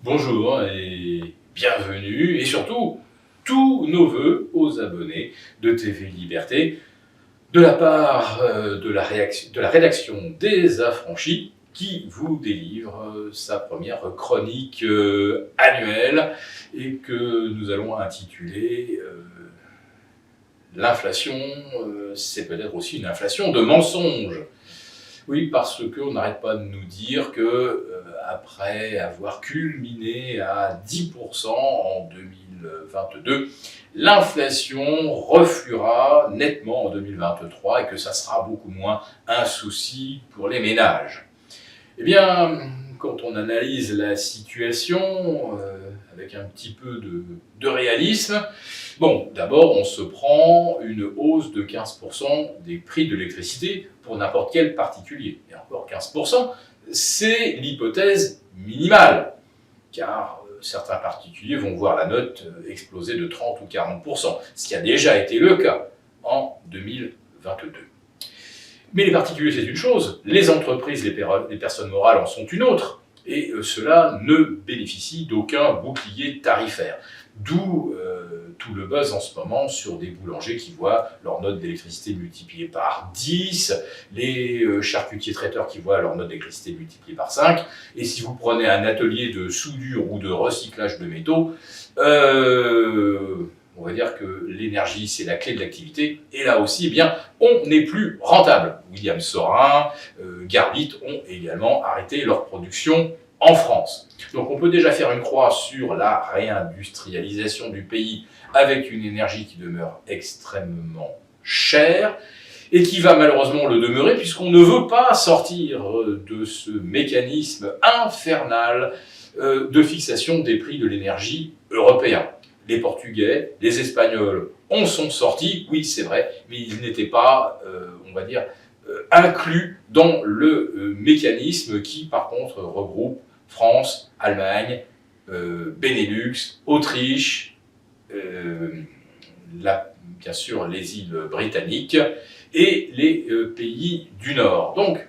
Bonjour et bienvenue, et surtout, tous nos vœux aux abonnés de TV Liberté, de la part de la rédaction des Affranchis, qui vous délivre sa première chronique annuelle, et que nous allons intituler l'inflation, c'est peut-être aussi une inflation de mensonges. Oui, parce qu'on n'arrête pas de nous dire que, après avoir culminé à 10% en 2022, l'inflation refluera nettement en 2023 et que ça sera beaucoup moins un souci pour les ménages. Eh bien, quand on analyse la situation avec un petit peu de réalisme, bon, d'abord, on se prend une hausse de 15% des prix de l'électricité pour n'importe quel particulier. Et encore 15%, c'est l'hypothèse minimale, car certains particuliers vont voir la note exploser de 30 ou 40%, ce qui a déjà été le cas en 2022. Mais les particuliers, c'est une chose, les entreprises, les personnes morales en sont une autre, et cela ne bénéficie d'aucun bouclier tarifaire. D'où tout le buzz en ce moment sur des boulangers qui voient leur note d'électricité multipliée par 10, les charcutiers traiteurs qui voient leur note d'électricité multipliée par 5, et si vous prenez un atelier de soudure ou de recyclage de métaux, on va dire que l'énergie, c'est la clé de l'activité, et là aussi, eh bien, on n'est plus rentable. William Sorin, Garbit ont également arrêté leur production en France. Donc on peut déjà faire une croix sur la réindustrialisation du pays avec une énergie qui demeure extrêmement chère, et qui va malheureusement le demeurer puisqu'on ne veut pas sortir de ce mécanisme infernal de fixation des prix de l'énergie européen. Les Portugais, les Espagnols en sont sortis, oui c'est vrai, mais ils n'étaient pas, on va dire, inclus dans le mécanisme qui par contre regroupe France, Allemagne, Benelux, Autriche, bien sûr les îles britanniques et les pays du Nord. Donc,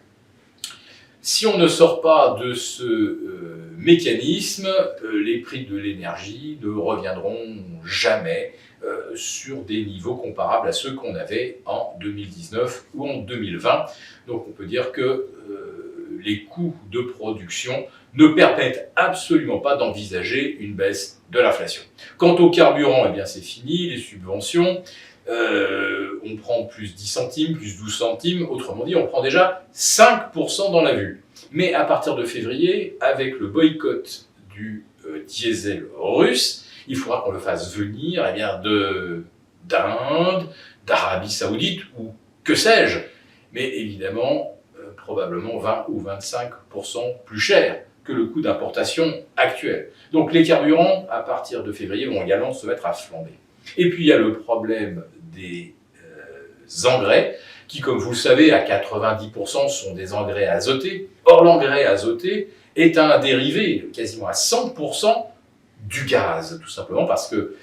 si on ne sort pas de ce mécanisme, les prix de l'énergie ne reviendront jamais sur des niveaux comparables à ceux qu'on avait en 2019 ou en 2020. Donc on peut dire que les coûts de production ne permettent absolument pas d'envisager une baisse de l'inflation. Quant au carburant, eh bien c'est fini, les subventions. On prend plus 10 centimes, plus 12 centimes, autrement dit, on prend déjà 5% dans la vue. Mais à partir de février, avec le boycott du diesel russe, il faudra qu'on le fasse venir eh bien, d'Inde, d'Arabie Saoudite, ou que sais-je, mais évidemment, probablement 20 ou 25% plus cher que le coût d'importation actuel. Donc les carburants, à partir de février, vont également se mettre à flamber. Et puis il y a le problème des engrais, qui, comme vous le savez, à 90% sont des engrais azotés. Or, l'engrais azoté est un dérivé quasiment à 100% du gaz, tout simplement parce que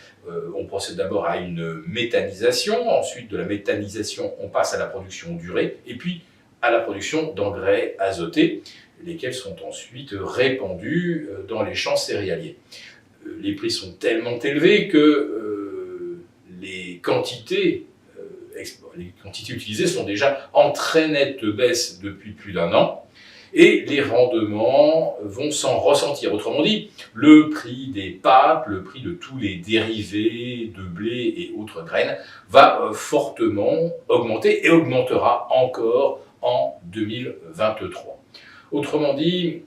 on procède d'abord à une méthanisation, ensuite de la méthanisation, on passe à la production d'urée, et puis à la production d'engrais azotés, lesquels sont ensuite répandus dans les champs céréaliers. Les prix sont tellement élevés que les quantités utilisées sont déjà en très nette baisse depuis plus d'un an, et les rendements vont s'en ressentir. Autrement dit, le prix des pâtes, le prix de tous les dérivés de blé et autres graines va fortement augmenter et augmentera encore en 2023. Autrement dit,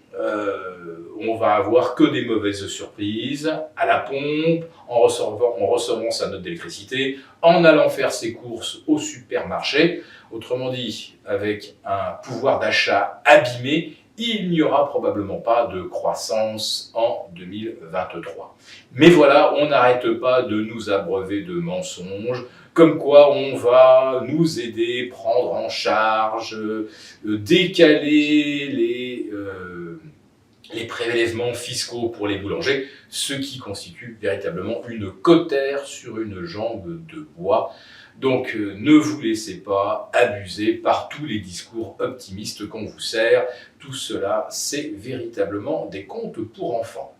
on va avoir que des mauvaises surprises à la pompe, en recevant sa note d'électricité, en allant faire ses courses au supermarché. Autrement dit, avec un pouvoir d'achat abîmé, il n'y aura probablement pas de croissance en 2023. Mais voilà, on n'arrête pas de nous abreuver de mensonges, comme quoi on va nous aider, prendre en charge, décaler les prélèvements fiscaux pour les boulangers, ce qui constitue véritablement une cautère sur une jambe de bois. Donc ne vous laissez pas abuser par tous les discours optimistes qu'on vous sert. Tout cela, c'est véritablement des contes pour enfants.